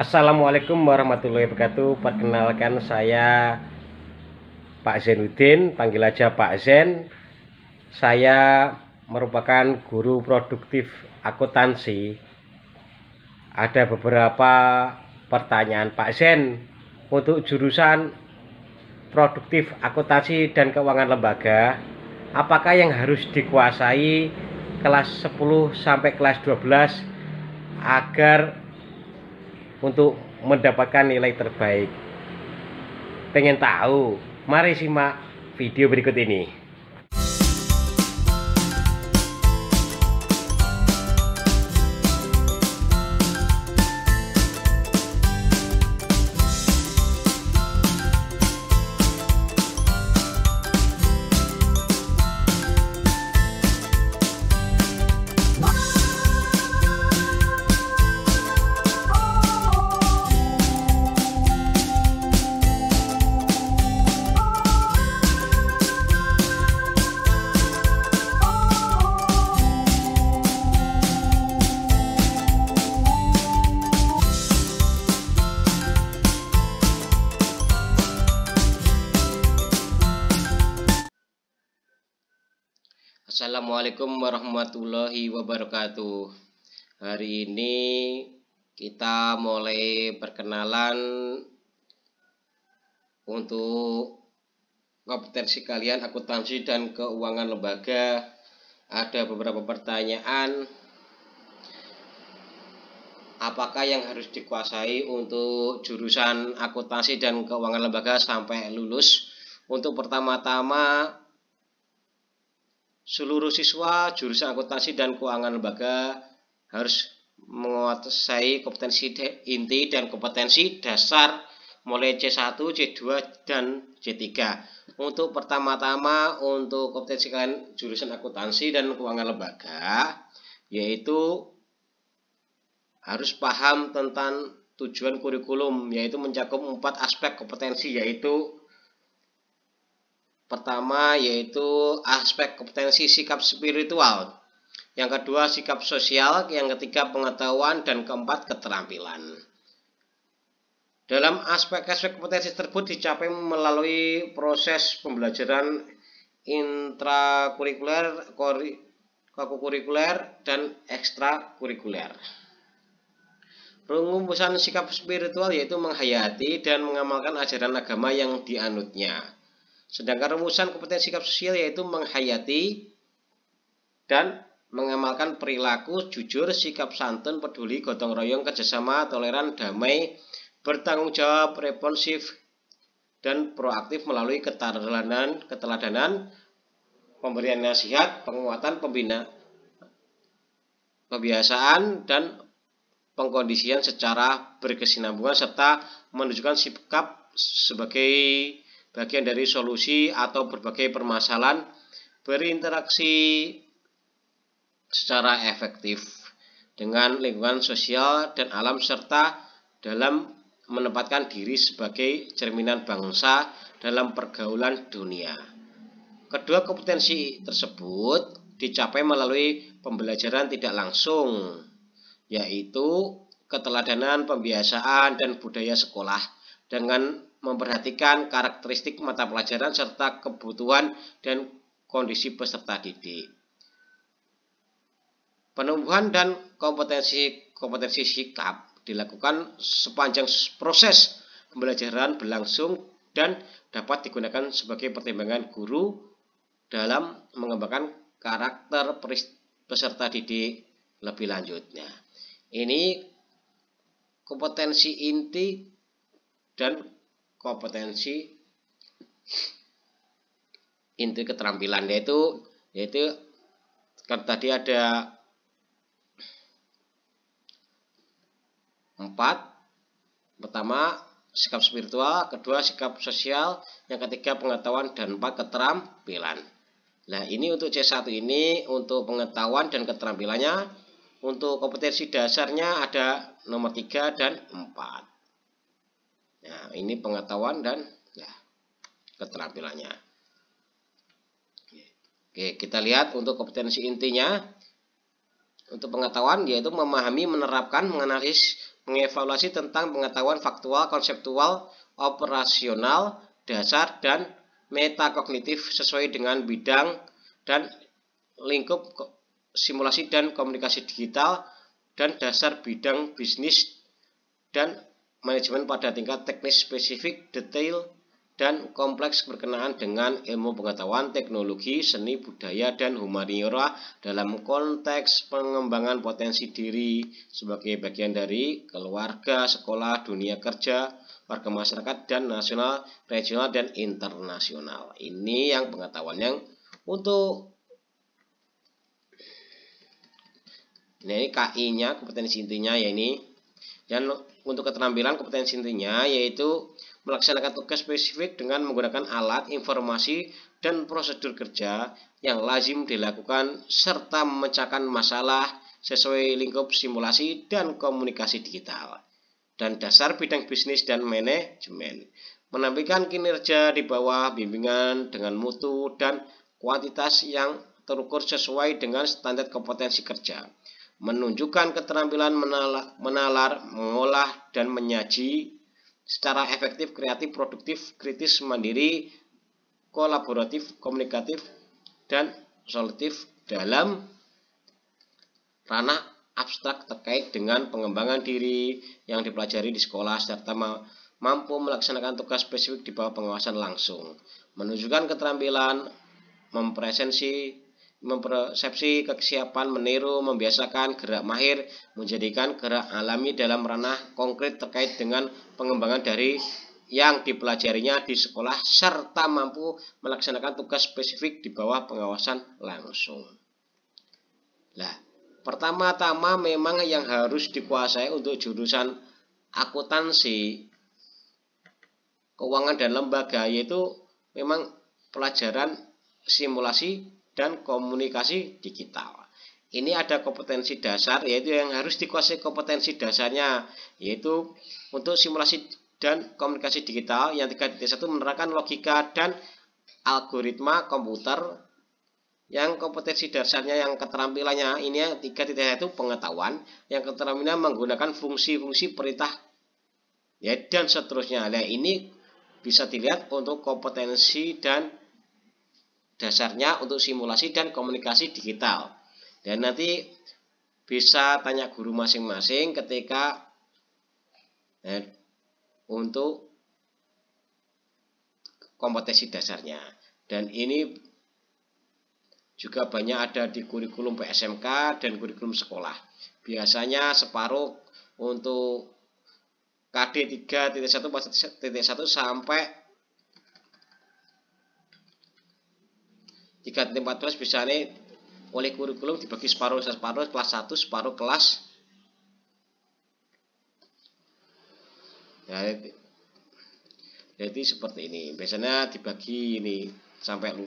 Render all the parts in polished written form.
Assalamualaikum warahmatullahi wabarakatuh. Perkenalkan saya Pak Zainuddin, panggil aja Pak Zen. Saya merupakan guru produktif akuntansi. Ada beberapa pertanyaan Pak Zen untuk jurusan produktif akuntansi dan keuangan lembaga. Apakah yang harus dikuasai kelas 10 sampai kelas 12 agar untuk mendapatkan nilai terbaik? Pengen tahu? Mari simak video berikut ini. Assalamualaikum warahmatullahi wabarakatuh. Hari ini kita mulai perkenalan untuk kompetensi kalian akuntansi dan keuangan lembaga. Ada beberapa pertanyaan. Apakah yang harus dikuasai untuk jurusan akuntansi dan keuangan lembaga sampai lulus? Untuk pertama-tama, seluruh siswa jurusan akuntansi dan keuangan lembaga harus menguasai kompetensi inti dan kompetensi dasar mulai C1, C2, dan C3. Untuk pertama-tama, untuk kompetensi kalian jurusan akuntansi dan keuangan lembaga, yaitu harus paham tentang tujuan kurikulum, yaitu mencakup 4 aspek kompetensi, yaitu pertama yaitu aspek kompetensi sikap spiritual, yang kedua sikap sosial, yang ketiga pengetahuan, dan keempat keterampilan. Dalam aspek-aspek kompetensi tersebut dicapai melalui proses pembelajaran intrakurikuler, kokurikuler, dan ekstrakurikuler. Rumusan sikap spiritual yaitu menghayati dan mengamalkan ajaran agama yang dianutnya. Sedangkan rumusan kompetensi sikap sosial yaitu menghayati dan mengamalkan perilaku jujur, sikap santun, peduli, gotong royong, kerjasama, toleran, damai, bertanggung jawab, responsif, dan proaktif melalui keteladanan, pemberian nasihat, penguatan, pembina, kebiasaan, dan pengkondisian secara berkesinambungan, serta menunjukkan sikap sebagai bagian dari solusi atau berbagai permasalahan, berinteraksi secara efektif dengan lingkungan sosial dan alam, serta dalam menempatkan diri sebagai cerminan bangsa dalam pergaulan dunia. Kedua kompetensi tersebut dicapai melalui pembelajaran tidak langsung, yaitu keteladanan, pembiasaan, dan budaya sekolah dengan memperhatikan karakteristik mata pelajaran serta kebutuhan dan kondisi peserta didik. Penumbuhan dan kompetensi sikap dilakukan sepanjang proses pembelajaran berlangsung dan dapat digunakan sebagai pertimbangan guru dalam mengembangkan karakter peserta didik lebih lanjutnya. Ini kompetensi inti dan kompetensi inti keterampilan, yaitu kan tadi ada 4. Pertama sikap spiritual, kedua sikap sosial, yang ketiga pengetahuan, dan 4 keterampilan. Nah, ini untuk C1 ini untuk pengetahuan dan keterampilannya. Untuk kompetensi dasarnya ada nomor 3 dan 4. Nah, ini pengetahuan dan keterampilannya. Oke, kita lihat untuk kompetensi intinya. Untuk pengetahuan yaitu memahami, menerapkan, menganalisis, mengevaluasi tentang pengetahuan faktual, konseptual, operasional, dasar, dan metakognitif sesuai dengan bidang dan lingkup simulasi dan komunikasi digital dan dasar bidang bisnis dan manajemen pada tingkat teknis spesifik, detail, dan kompleks berkenaan dengan ilmu pengetahuan, teknologi, seni, budaya, dan humaniora dalam konteks pengembangan potensi diri sebagai bagian dari keluarga, sekolah, dunia kerja, warga masyarakat, dan nasional, regional, dan internasional. Ini yang pengetahuan yang untuk ini KI-nya, kompetensi intinya ya ini. Dan untuk keterampilan kompetensi intinya yaitu melaksanakan tugas spesifik dengan menggunakan alat, informasi, dan prosedur kerja yang lazim dilakukan serta memecahkan masalah sesuai lingkup simulasi dan komunikasi digital. Dan dasar bidang bisnis dan manajemen. Menampilkan kinerja di bawah bimbingan dengan mutu dan kuantitas yang terukur sesuai dengan standar kompetensi kerja. Menunjukkan keterampilan menalar, mengolah, dan menyaji secara efektif, kreatif, produktif, kritis, mandiri, kolaboratif, komunikatif, dan solutif dalam ranah abstrak terkait dengan pengembangan diri yang dipelajari di sekolah serta mampu melaksanakan tugas spesifik di bawah pengawasan langsung. Menunjukkan keterampilan mempersepsi kesiapan meniru, membiasakan gerak mahir, menjadikan gerak alami dalam ranah konkret terkait dengan pengembangan dari yang dipelajarinya di sekolah serta mampu melaksanakan tugas spesifik di bawah pengawasan langsung. Nah, pertama-tama memang yang harus dikuasai untuk jurusan akuntansi, keuangan dan lembaga yaitu memang pelajaran simulasi dan komunikasi digital. Ini ada kompetensi dasar yaitu yang harus dikuasai kompetensi dasarnya yaitu untuk simulasi dan komunikasi digital yang 3.1 menerapkan logika dan algoritma komputer. Yang kompetensi dasarnya yang keterampilannya ini yang 3.1 pengetahuan, yang keterampilannya menggunakan fungsi-fungsi perintah ya dan seterusnya. Nah, ini bisa dilihat untuk kompetensi dan dasarnya untuk simulasi dan komunikasi digital. Dan nanti bisa tanya guru masing-masing ketika untuk kompetensi dasarnya. Dan ini juga banyak ada di kurikulum PSMK dan kurikulum sekolah. Biasanya separuh untuk KD 3.1 sampai 3.14 bisa nih oleh kurikulum dibagi separuh kelas 1, separuh kelas ya, jadi seperti ini biasanya dibagi ini sampai lu.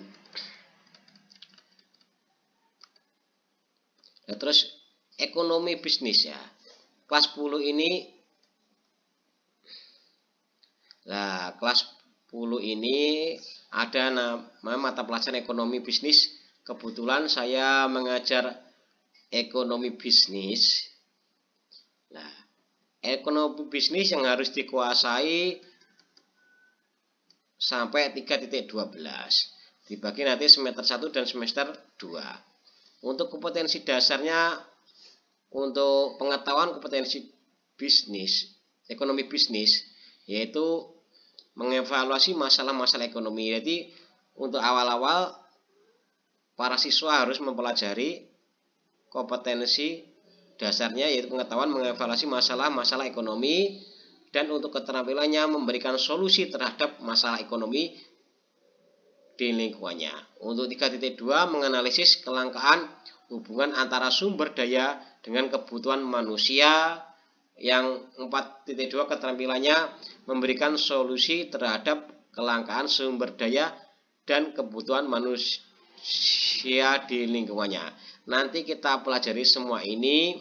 Nah, terus ekonomi bisnis ya kelas 10 ini. Nah, kelas 10 ini ada nama mata pelajaran ekonomi bisnis. Kebetulan saya mengajar ekonomi bisnis. Nah, ekonomi bisnis yang harus dikuasai sampai 3.12 dibagi nanti semester 1 dan semester 2. Untuk kompetensi dasarnya untuk pengetahuan kompetensi bisnis, ekonomi bisnis yaitu mengevaluasi masalah-masalah ekonomi. Jadi untuk awal-awal para siswa harus mempelajari kompetensi dasarnya yaitu pengetahuan mengevaluasi masalah-masalah ekonomi dan untuk keterampilannya memberikan solusi terhadap masalah ekonomi di lingkungannya. Untuk 3.2 menganalisis kelangkaan hubungan antara sumber daya dengan kebutuhan manusia. Yang 4.2 keterampilannya memberikan solusi terhadap kelangkaan sumber daya dan kebutuhan manusia di lingkungannya. Nanti kita pelajari semua ini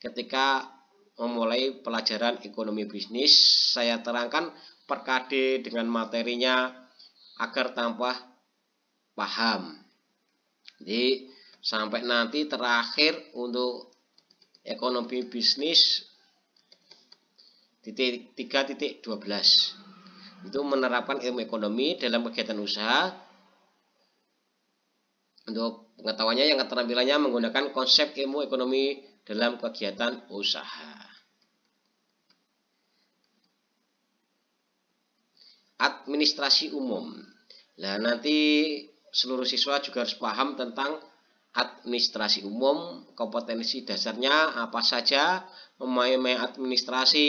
ketika memulai pelajaran ekonomi bisnis. Saya terangkan per KD dengan materinya agar tambah paham. Jadi sampai nanti terakhir untuk ekonomi bisnis 3.12 itu menerapkan ilmu ekonomi dalam kegiatan usaha. Untuk pengetahuannya yang keterampilannya menggunakan konsep ilmu ekonomi dalam kegiatan usaha. Administrasi umum. Nah, nanti seluruh siswa juga harus paham tentang administrasi umum, kompetensi dasarnya apa saja, memahami administrasi.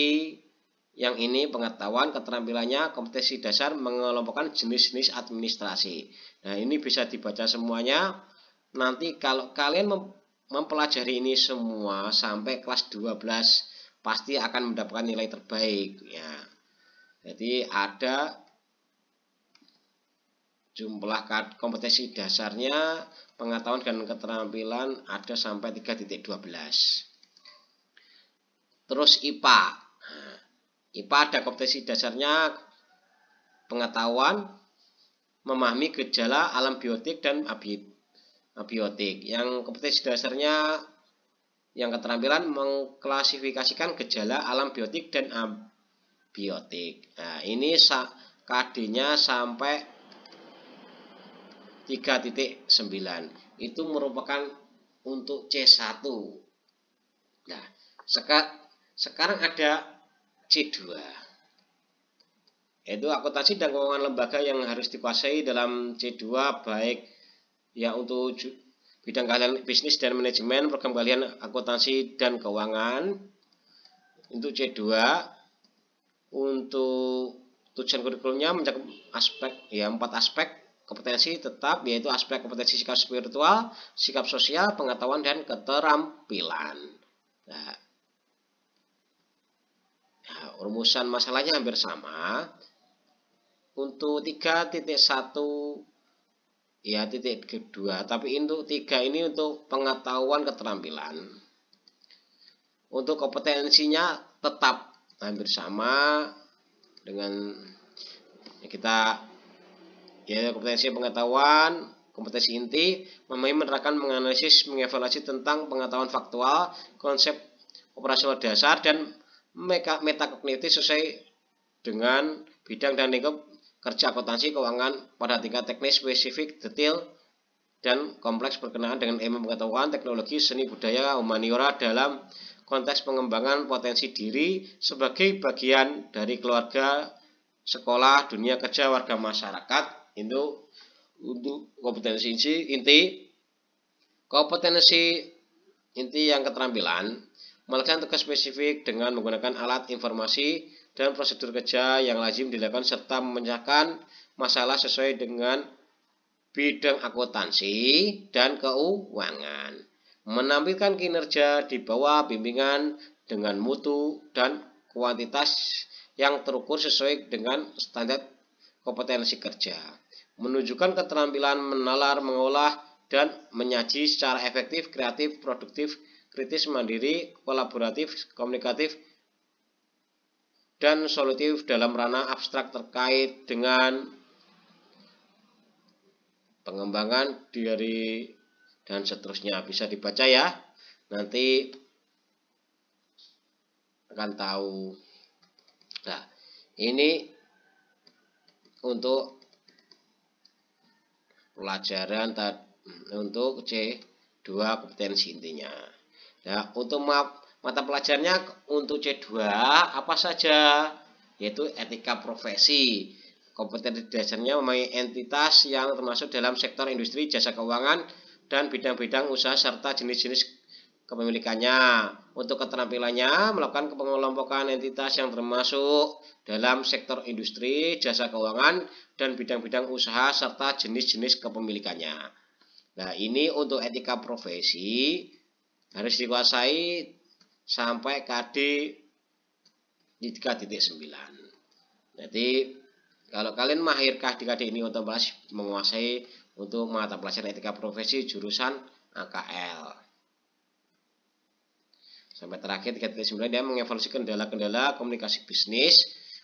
Yang ini pengetahuan, keterampilannya, kompetensi dasar, mengelompokkan jenis-jenis administrasi. Nah, ini bisa dibaca semuanya. Nanti kalau kalian mempelajari ini semua sampai kelas 12 pasti akan mendapatkan nilai terbaik ya. Jadi ada jumlah kompetensi dasarnya, pengetahuan dan keterampilan ada sampai 3.12. Terus IPA. Nah, IPA ada kompetensi dasarnya, pengetahuan, memahami gejala alam biotik dan abiotik. Yang kompetensi dasarnya, yang keterampilan mengklasifikasikan gejala alam biotik dan abiotik. Nah, ini KD-nya sampai 3.9. Itu merupakan untuk C1. Nah, sekarang ada C2, yaitu akuntansi dan keuangan lembaga yang harus dikuasai dalam C2, baik ya untuk bidang keahlian bisnis dan manajemen, program keahlian akuntansi dan keuangan. Untuk C2, untuk tujuan kurikulumnya mencakup empat aspek kompetensi tetap, yaitu aspek kompetensi sikap spiritual, sikap sosial, pengetahuan dan keterampilan. Nah, rumusan masalahnya hampir sama. Untuk 3.1 ya titik kedua, tapi untuk 3 ini untuk pengetahuan keterampilan. Untuk kompetensinya tetap hampir sama dengan kita ya, kompetensi pengetahuan, kompetensi inti, memahami, menerapkan, menganalisis, mengevaluasi tentang pengetahuan faktual, konsep operasional dasar dan metakognitif sesuai dengan bidang dan lingkup kerja akuntansi keuangan pada tingkat teknis, spesifik, detail, dan kompleks berkenaan dengan ilmu pengetahuan, teknologi, seni, budaya, humaniora dalam konteks pengembangan potensi diri sebagai bagian dari keluarga, sekolah, dunia kerja, warga masyarakat. Itu untuk kompetensi inti. Kompetensi inti yang keterampilan melakukan tugas spesifik dengan menggunakan alat informasi dan prosedur kerja yang lazim dilakukan serta memecahkan masalah sesuai dengan bidang akuntansi dan keuangan, menampilkan kinerja di bawah bimbingan dengan mutu dan kuantitas yang terukur sesuai dengan standar kompetensi kerja, menunjukkan keterampilan menalar, mengolah, dan menyaji secara efektif, kreatif, produktif, kritis, mandiri, kolaboratif, komunikatif, dan solutif dalam ranah abstrak terkait dengan pengembangan diri dan seterusnya. Bisa dibaca ya, nanti akan tahu. Nah, ini untuk pelajaran untuk C2 kompetensi intinya. Nah, untuk mata pelajarannya untuk C2 apa saja? Yaitu etika profesi. Kompetensi dasarnya memahami entitas yang termasuk dalam sektor industri, jasa keuangan, dan bidang-bidang usaha serta jenis-jenis kepemilikannya. Untuk keterampilannya melakukan pengelompokan entitas yang termasuk dalam sektor industri, jasa keuangan, dan bidang-bidang usaha serta jenis-jenis kepemilikannya. Nah, ini untuk etika profesi harus dikuasai sampai KD di 3.9. Jadi kalau kalian mahir KD ini otomatis menguasai untuk mata pelajaran etika profesi jurusan AKL. Sampai terakhir 3.9 dia mengevaluasi kendala-kendala komunikasi bisnis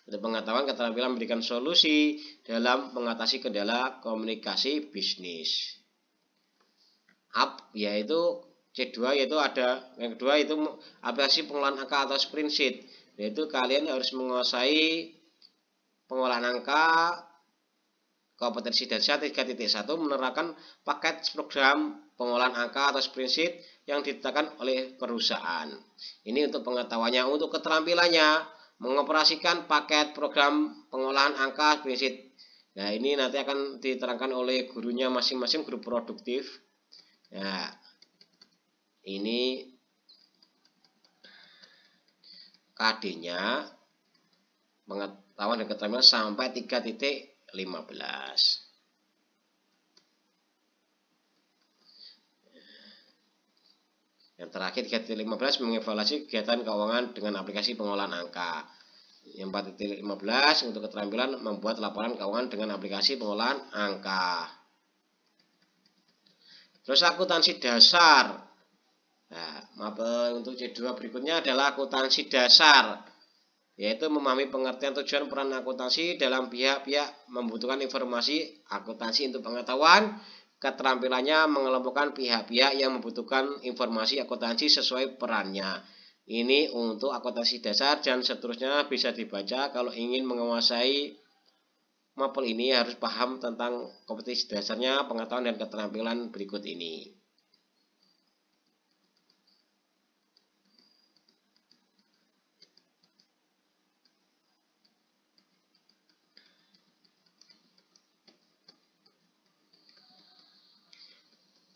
untuk pengetahuan keterampilan memberikan solusi dalam mengatasi kendala komunikasi bisnis. Yaitu C2 yaitu ada yang kedua itu aplikasi pengelolaan angka atau spreadsheet. yaitu kalian harus menguasai pengolahan angka. Kompetensi dasar 3.1 menerapkan paket program pengolahan angka atau spreadsheet yang ditetapkan oleh perusahaan. Ini untuk pengetahuannya. Untuk keterampilannya, mengoperasikan paket program pengolahan angka spreadsheet. Nah, ini nanti akan diterangkan oleh gurunya masing-masing, guru produktif. Nah, ini KD-nya pengetahuan dan keterampilan sampai 3.15. Yang terakhir 3.15 mengevaluasi kegiatan keuangan dengan aplikasi pengolahan angka. Yang 4.15 untuk keterampilan membuat laporan keuangan dengan aplikasi pengolahan angka. Terus akuntansi dasar. Nah, untuk C2 berikutnya adalah akuntansi dasar, yaitu memahami pengertian tujuan peran akuntansi dalam pihak-pihak membutuhkan informasi akuntansi. Untuk pengetahuan, keterampilannya mengelompokkan pihak-pihak yang membutuhkan informasi akuntansi sesuai perannya. Ini untuk akuntansi dasar dan seterusnya bisa dibaca. Kalau ingin menguasai mapel ini harus paham tentang kompetensi dasarnya, pengetahuan dan keterampilan berikut ini.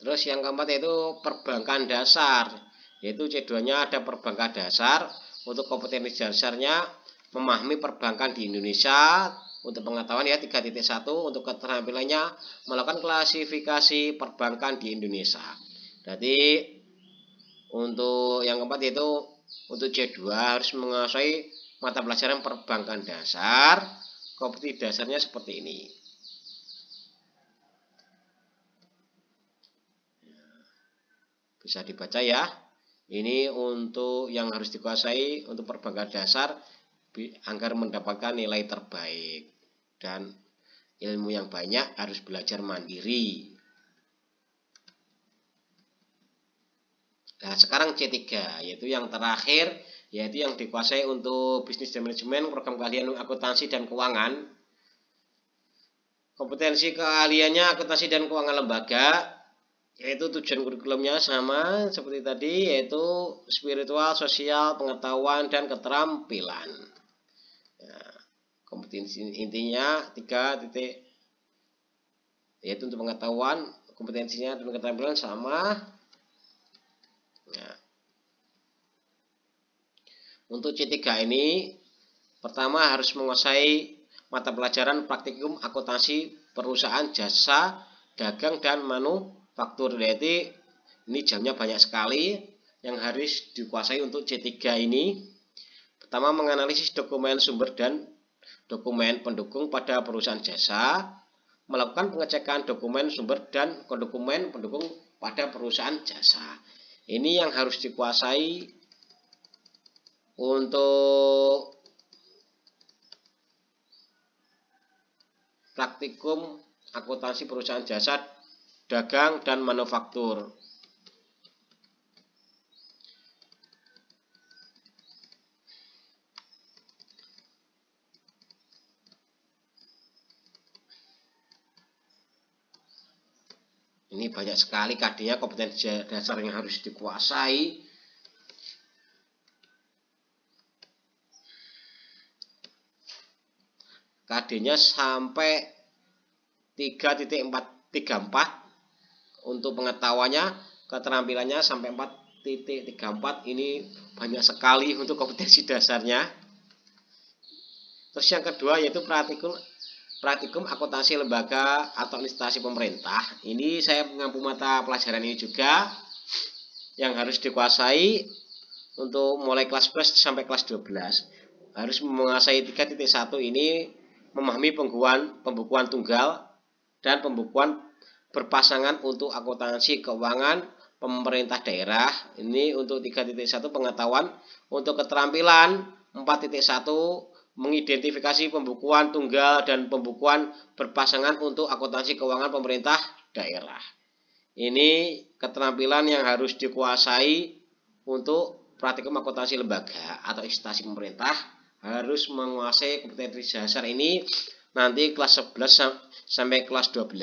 Terus yang keempat yaitu perbankan dasar, yaitu C2-nya ada perbankan dasar. Untuk kompetensi dasarnya memahami perbankan di Indonesia. Untuk pengetahuan ya 3.1. Untuk keterampilannya melakukan klasifikasi perbankan di Indonesia. Jadi untuk yang keempat yaitu untuk C2 harus menguasai mata pelajaran perbankan dasar. Kompetensi dasarnya seperti ini. Bisa dibaca ya. Ini untuk yang harus dikuasai untuk perbankan dasar agar mendapatkan nilai terbaik. Dan ilmu yang banyak harus belajar mandiri. Nah, sekarang C3 yaitu yang terakhir, yaitu yang dikuasai untuk bisnis dan manajemen, program keahlian akuntansi dan keuangan. Kompetensi keahliannya akuntansi dan keuangan lembaga, yaitu tujuan kurikulumnya sama seperti tadi, yaitu spiritual, sosial, pengetahuan, dan keterampilan. Nah, kompetensi intinya 3 titik, yaitu untuk pengetahuan, kompetensinya dan keterampilan sama. Nah, untuk C3 ini pertama harus menguasai mata pelajaran praktikum akuntansi perusahaan, jasa, dagang, dan manufaktur. Jadi ini jamnya banyak sekali yang harus dikuasai untuk C3 ini. Pertama, menganalisis dokumen sumber dan dokumen pendukung pada perusahaan jasa, melakukan pengecekan dokumen sumber dan dokumen pendukung pada perusahaan jasa. Ini yang harus dikuasai untuk praktikum akuntansi perusahaan jasa, dagang, dan manufaktur. Ini banyak sekali KD-nya, kompetensi dasar yang harus dikuasai. KD-nya sampai 3.434. Untuk pengetahuannya, keterampilannya sampai 4.34. Ini banyak sekali untuk kompetensi dasarnya. Terus yang kedua yaitu praktikum akuntansi lembaga atau instansi pemerintah. Ini saya mengampu mata pelajaran ini juga yang harus dikuasai untuk mulai kelas 11 sampai kelas 12. Harus menguasai 3.1 ini, memahami pembukuan tunggal dan pembukuan berpasangan untuk akuntansi keuangan pemerintah daerah. Ini untuk 3.1 pengetahuan. Untuk keterampilan 4.1 mengidentifikasi pembukuan tunggal dan pembukuan berpasangan untuk akuntansi keuangan pemerintah daerah. Ini keterampilan yang harus dikuasai untuk praktikum akuntansi lembaga atau instansi pemerintah harus menguasai kompetensi dasar ini nanti kelas 11 sampai kelas 12.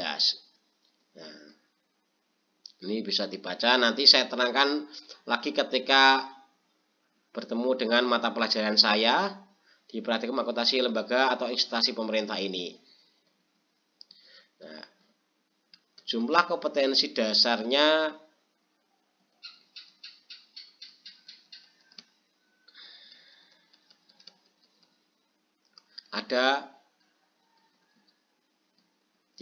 Nah, ini bisa dibaca, nanti saya terangkan lagi ketika bertemu dengan mata pelajaran saya di praktikum akuntansi lembaga atau instansi pemerintah ini. Nah, jumlah kompetensi dasarnya ada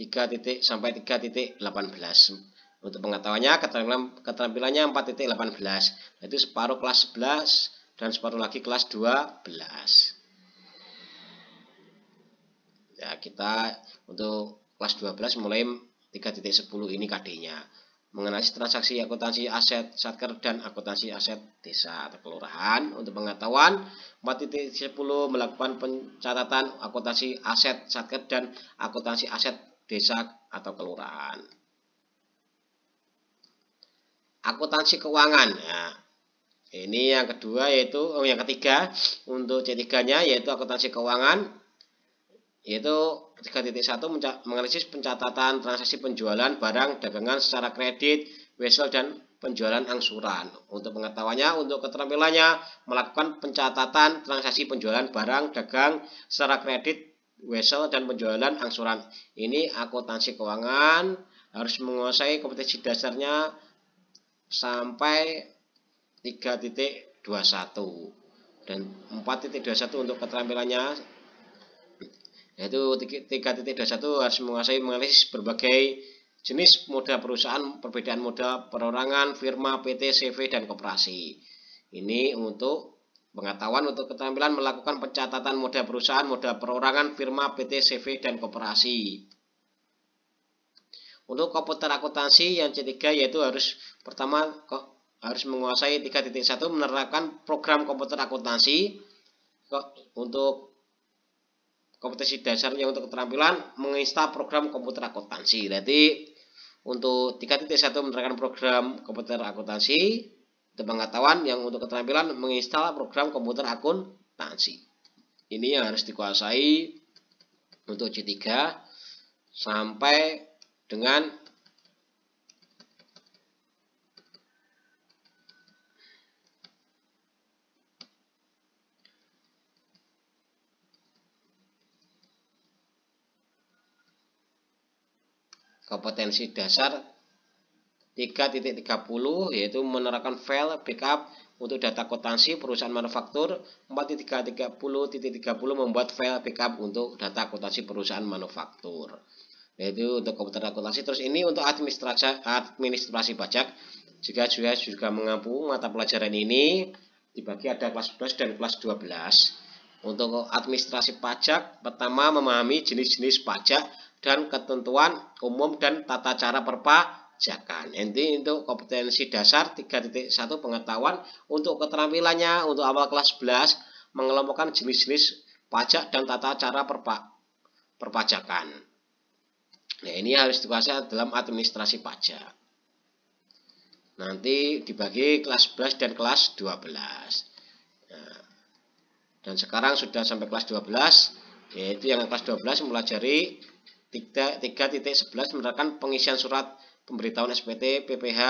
3 sampai 3.18. Untuk pengetahuannya, keterampilannya 4.18. Itu separuh kelas 11 dan separuh lagi kelas 12. Ya, kita untuk kelas 12 mulai 3.10 ini KD-nya. Mengenai transaksi akuntansi aset satker dan akuntansi aset desa atau kelurahan. Untuk pengetahuan 4.10 melakukan pencatatan akuntansi aset satker dan akuntansi aset desa atau kelurahan. Akuntansi keuangan. Nah, ini yang kedua yaitu yang ketiga untuk C3-nya yaitu akuntansi keuangan, yaitu 3.1 menganalisis pencatatan transaksi penjualan barang dagangan secara kredit, wesel dan penjualan angsuran. Untuk pengetahuannya, untuk keterampilannya melakukan pencatatan transaksi penjualan barang dagang secara kredit, wesel dan penjualan angsuran. Ini akuntansi keuangan harus menguasai kompetensi dasarnya sampai 3.21 dan 4.21 untuk keterampilannya yaitu 3.21 harus menganalisis berbagai jenis moda perusahaan, perbedaan moda perorangan, firma, PT, CV, dan koperasi. Ini untuk pengetahuan. Untuk keterampilan melakukan pencatatan moda perusahaan, moda perorangan, firma, PT, CV, dan koperasi. Untuk komputer akuntansi yang C3 yaitu pertama harus menguasai 3.1 menerapkan program komputer akuntansi. Untuk kompetensi dasarnya untuk keterampilan menginstal program komputer akuntansi. Jadi untuk 3.1 menerapkan program komputer akuntansi. Untuk pengetahuan yang untuk keterampilan menginstal program komputer akuntansi. Ini yang harus dikuasai untuk C3 sampai dengan kompetensi dasar 3.30 yaitu menerapkan file backup untuk data akuntansi perusahaan manufaktur. 4.30.30 membuat file backup untuk data akuntansi perusahaan manufaktur. Yaitu untuk komputer akuntansi. Terus ini untuk administrasi pajak juga mengampu mata pelajaran ini dibagi ada kelas 11 dan kelas 12. Untuk administrasi pajak pertama memahami jenis-jenis pajak dan ketentuan umum dan tata cara perpajakan. Ini untuk kompetensi dasar 3.1 pengetahuan. Untuk keterampilannya untuk awal kelas 11 mengelompokkan jenis-jenis pajak dan tata cara perpajakan. Nah, ini harus dikuasai dalam administrasi pajak. Nanti dibagi kelas 11 dan kelas 12. Nah, dan sekarang sudah sampai kelas 12, yaitu yang kelas 12 mempelajari 3.11 menerapkan pengisian surat pemberitahuan SPT PPh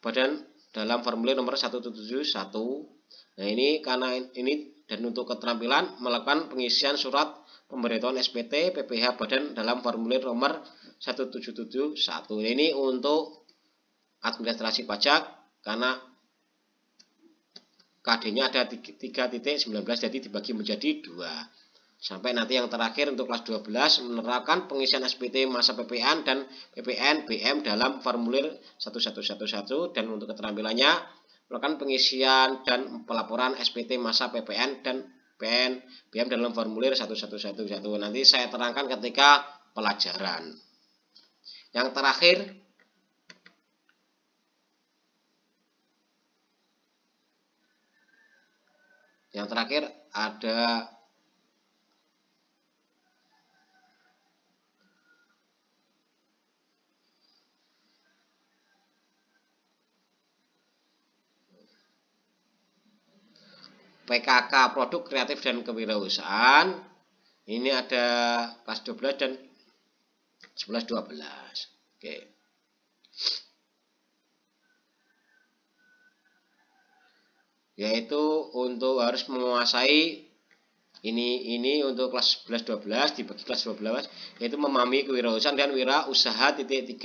Badan dalam formulir nomor 171. Nah, ini karena ini dan untuk keterampilan melakukan pengisian surat pemberitahuan SPT PPh Badan dalam formulir nomor 171. Ini untuk administrasi pajak karena KD-nya ada 3.19 jadi dibagi menjadi 2. Sampai nanti yang terakhir untuk kelas 12 menerapkan pengisian SPT masa PPN dan PPN BM dalam formulir 1111 dan untuk keterampilannya melakukan pengisian dan pelaporan SPT masa PPN dan PPN BM dalam formulir 1111. Nanti saya terangkan ketika pelajaran. Yang terakhir ada PKK produk kreatif dan kewirausahaan. Ini ada kelas 12 dan 11 12. Oke. Yaitu untuk harus menguasai ini untuk kelas 11 12 dibagi kelas 12 yaitu memahami kewirausahaan dan wirausaha .31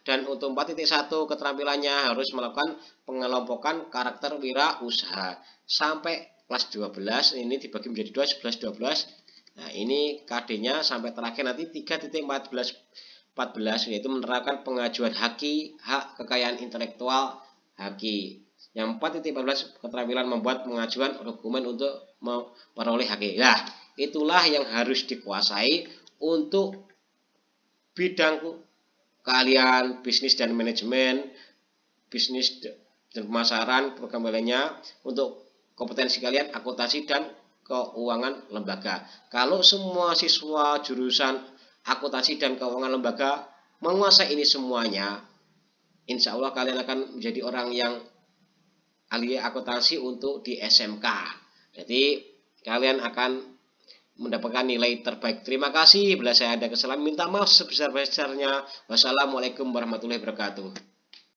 dan untuk 4.1 keterampilannya harus melakukan pengelompokan karakter wirausaha sampai kelas 12 ini dibagi menjadi 2 11 12. Nah, ini KD-nya sampai terakhir nanti 3.14 14 yaitu menerapkan pengajuan hak kekayaan intelektual haki. Yang 4.14 keterampilan membuat pengajuan dokumen untuk memperoleh hak. Nah, itulah yang harus dikuasai untuk bidang kalian bisnis dan manajemen, bisnis dan pemasaran, program lainnya. Untuk kompetensi kalian akuntansi dan keuangan lembaga. Kalau semua siswa jurusan akuntansi dan keuangan lembaga menguasai ini semuanya, insya Allah kalian akan menjadi orang yang ahli akuntansi untuk di SMK. Jadi kalian akan mendapatkan nilai terbaik. Terima kasih. Bila saya ada kesalahan minta maaf sebesar-besarnya. Wassalamualaikum warahmatullahi wabarakatuh.